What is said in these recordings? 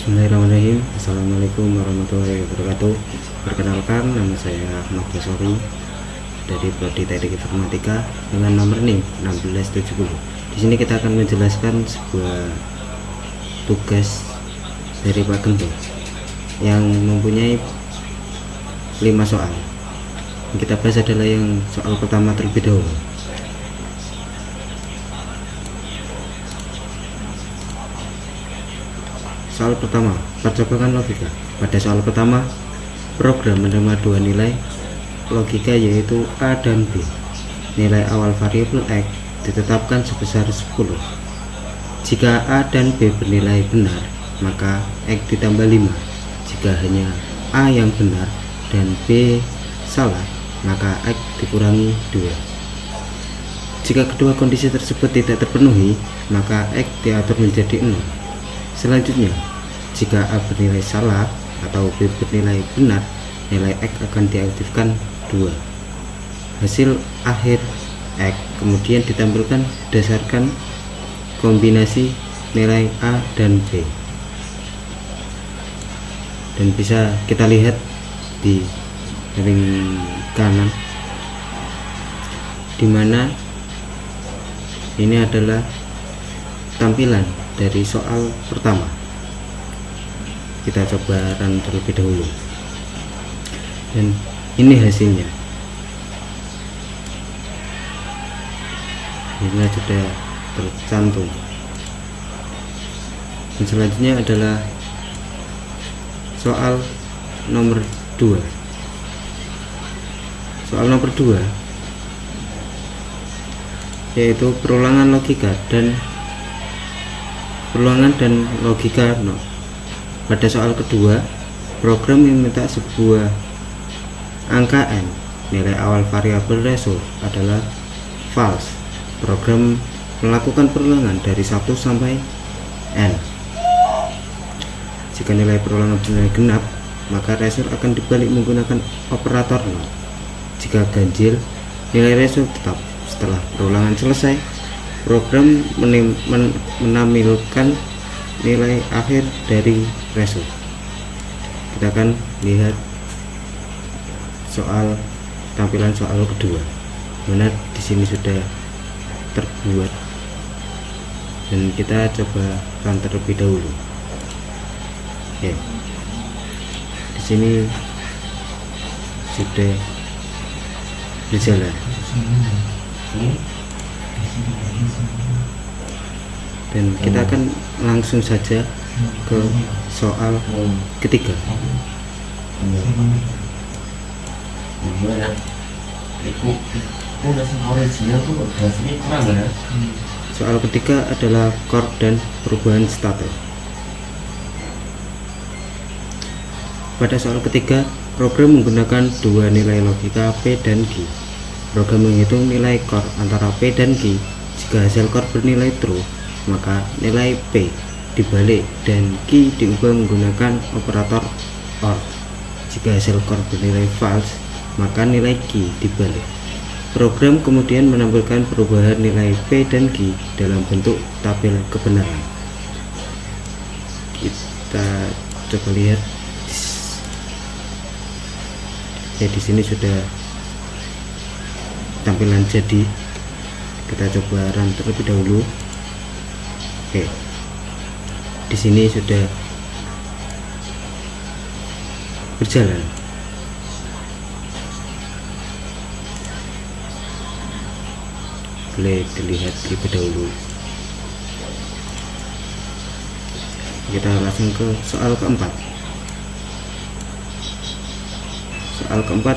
Bismillahirrahmanirrahim. Assalamualaikum warahmatullahi wabarakatuh. Perkenalkan, nama saya Ahmad Basori dari Prodi Teknik Informatika dengan nomor NIM 1670. Di sini kita akan menjelaskan sebuah tugas dari Pak Gento yang mempunyai 5 soal. Yang kita bahas adalah yang soal pertama terlebih dahulu. Soal pertama, percobaan logika. Pada soal pertama, program menerima dua nilai logika yaitu A dan B. Nilai awal variabel X ditetapkan sebesar 10. Jika A dan B bernilai benar, maka X ditambah 5. Jika hanya A yang benar dan B salah, maka X dikurangi 2. Jika kedua kondisi tersebut tidak terpenuhi, maka X diatur menjadi 0. Selanjutnya, jika A bernilai salah atau B bernilai benar, nilai X akan diaktifkan 2. Hasil akhir X kemudian ditampilkan berdasarkan kombinasi nilai A dan B. Dan bisa kita lihat di ring kanan, di mana ini adalah tampilan dari soal pertama. Kita coba run terlebih dahulu, dan ini hasilnya. Ini sudah tercantum. Dan selanjutnya adalah soal nomor 2. Soal nomor 2 yaitu perulangan dan logika 0. Pada soal kedua, program meminta sebuah angka n. Nilai awal variabel result adalah false. Program melakukan perulangan dari 1 sampai n. Jika nilai perulangan bernilai genap, maka result akan dibalik menggunakan operator 0. Jika ganjil, nilai result tetap. Setelah perulangan selesai, program menampilkan nilai akhir dari result. Kita akan lihat tampilan soal kedua, mana di sini sudah terbuat, dan kita coba run terlebih dahulu. Oke, di sini sudah berjalan. Dan kita akan langsung saja ke soal ketiga. Soal ketiga adalah core dan perubahan status. Pada soal ketiga, program menggunakan dua nilai logika P dan Q. Program menghitung nilai core antara P dan Q. Jika hasil core bernilai true, maka nilai P dibalik dan Q diubah menggunakan operator OR. Jika hasil core bernilai false, maka nilai Q dibalik. Program kemudian menampilkan perubahan nilai P dan Q dalam bentuk tabel kebenaran. Kita coba lihat. Ya, di sini sudah tampilan jadi. Kita coba run terlebih dahulu. Oke, di sini sudah berjalan. Boleh dilihat terlebih dahulu. Kita langsung ke soal keempat. Soal keempat,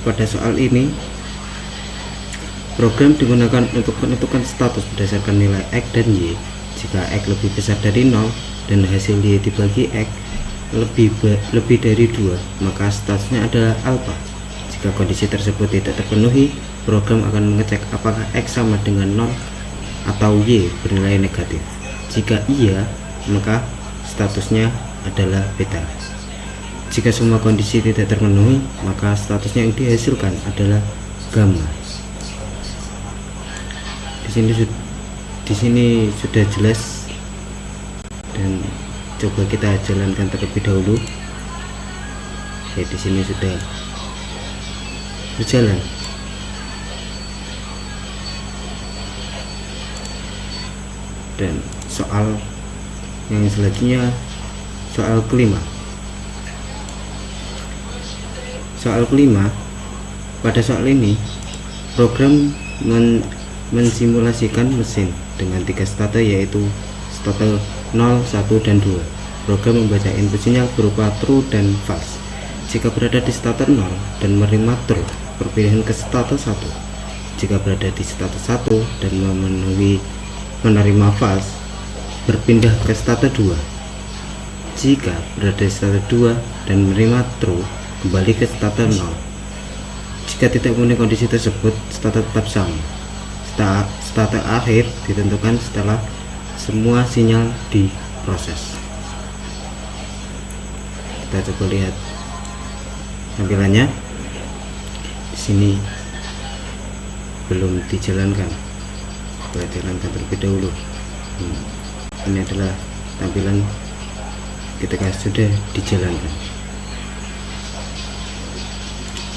pada soal ini program digunakan untuk menentukan status berdasarkan nilai X dan Y. Jika X lebih besar dari 0 dan hasil Y dibagi X lebih dari 2, maka statusnya adalah alpha. Jika kondisi tersebut tidak terpenuhi, program akan mengecek apakah X sama dengan 0 atau Y bernilai negatif. Jika iya, maka statusnya adalah beta. Jika semua kondisi tidak terpenuhi, maka statusnya yang dihasilkan adalah gamma. Di sini sudah jelas dan coba kita jalankan terlebih dahulu. Oke, di sini sudah berjalan. Dan soal yang selanjutnya, soal kelima. Pada soal ini program mensimulasikan mesin dengan 3 starter, yaitu starter 0, 1, dan 2. Program membaca input sinyal berupa true dan false. Jika berada di starter 0 dan menerima true, berpindah ke starter 1. Jika berada di starter 1 dan menerima false, berpindah ke starter 2. Jika berada di starter 2 dan menerima true, kembali ke starter 0. Jika tidak memenuhi kondisi tersebut, starter tetap sama. Starter akhir ditentukan setelah semua sinyal diproses. Kita coba lihat tampilannya. Di sini belum dijalankan, kita jalankan terlebih dahulu. Ini adalah tampilan ketika sudah dijalankan.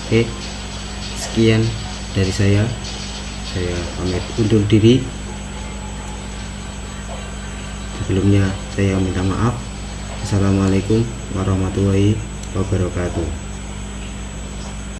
Oke, sekian dari saya pamit undur diri. Sebelumnya saya minta maaf. Assalamualaikum warahmatullahi wabarakatuh.